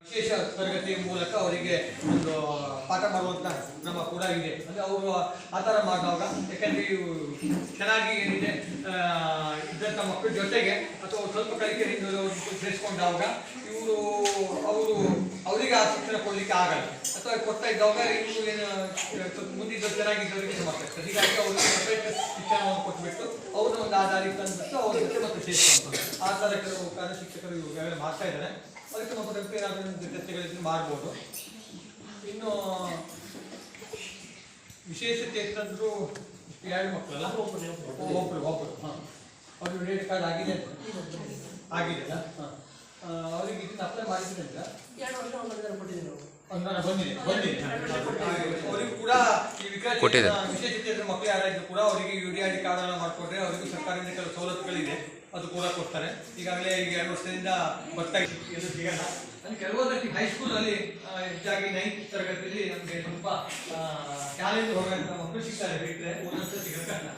ವಿಶೇಷ ತರಗತಿ ಮೂಲಕ ಅವರಿಗೆ ಒಂದು ಪಾಠ ಮಾಡುವಂತ ಕ್ರಮ ಕೂಡ ಇದೆ. ಅಂದ್ರೆ ಅವರು ಆ ಥರ ಮಾಡುವಾಗ ಯಾಕಂದ್ರೆ ಇವು ಚೆನ್ನಾಗಿ ಏನಿದೆ ಇದ್ದಂಥ ಮಕ್ಕಳ ಜೊತೆಗೆ ಅಥವಾ ಸ್ವಲ್ಪ ಕಲಿಕೆ ಸೇರಿಸ್ಕೊಂಡಾಗ ಇವರು ಅವರಿಗೆ ಆ ಶಿಕ್ಷಣ ಕೊಡಲಿಕ್ಕೆ ಆಗಲ್ಲ ಅಥವಾ ಕೊಡ್ತಾ ಇದ್ದಾಗ ಇವರು ಏನು ಮುಂದಿದ್ದ ಚೆನ್ನಾಗಿದ್ದವರಿಗೆ ಮಾಡ್ತಾರೆ. ಹೀಗಾಗಿ ಅವರಿಗೆ ಸಪರೇಟ್ ಶಿಕ್ಷಣವನ್ನು ಕೊಟ್ಬಿಟ್ಟು ಅವ್ರನ್ನ ಒಂದು ಆಧಾರಿತ ತಂದ್ಬಿಟ್ಟು ಅವ್ರ ಜೊತೆ ಮತ್ತೆ ಸೇರಿಸ್ಕೊಂಡು ಆ ಥರ ಕೆಲವು ಕಾರ್ಯ ಶಿಕ್ಷಕರು ಇವಾಗ ಮಾಡ್ತಾ ಇದ್ದಾರೆ. ಅದಕ್ಕೆ ನಮ್ಮ ಏನಾದರೂ ಚರ್ಚೆಗಳಿದ್ರೆ ಮಾಡ್ಬೋದು. ಇನ್ನು ವಿಶೇಷತೆ ಅಂತಂದ್ರು ಎರಡು ಮಕ್ಕಳಲ್ಲ, ಒಬ್ಬರು ಹಾಂ ಅವ್ರಿಗೆ ರೇಟ್ ಕಾರ್ಡ್ ಆಗಿದೆ ಆಗಿದೆಲ್ಲ. ಹಾಂ ಅವ್ರಿಗೆ ಇದನ್ನ ಅಪ್ಲೈ ಮಾಡಿದ್ರೆ ಅವರಿಗೂ ಕೂಡ ಈ ವಿಕಲಾಂಗ ವಿಶೇಷತೆ ಮಕ್ಕಳು ಯಾರಾದ್ರೂ ಕೂಡ ಅವರಿಗೆ UDID ಕಾರ್ಡ್ ಅನ್ನ ಮಾಡ್ಕೊಟ್ರೆ ಅವರಿಗೂ ಸರ್ಕಾರದಿಂದ ಕೆಲವು ಸವಲತ್ತುಗಳಿದೆ, ಅದು ಕೂಡ ಕೊಡ್ತಾರೆ. ಈಗಾಗಲೇ ಈಗ 2 ವರ್ಷದಿಂದ ಬರ್ತಾ ಇದು ಸಿಗಲ್ಲ. ಅಲ್ಲಿ ಕೆಲವೊಂದಕ್ಕೆ ಹೈಸ್ಕೂಲಲ್ಲಿ ಹೆಚ್ಚಾಗಿ 9th ತರಗತಿಯಲ್ಲಿ ನಮಗೆ ಸ್ವಲ್ಪ ಶಾಲೆಯಿಂದ ಹೋಗುವಂಥ ಮಕ್ಕಳು ಸಿಗ್ತಾರೆ, ಬಿಟ್ಟರೆ ಒಂದೊಂದು ಸಿಗಲ್ಲ.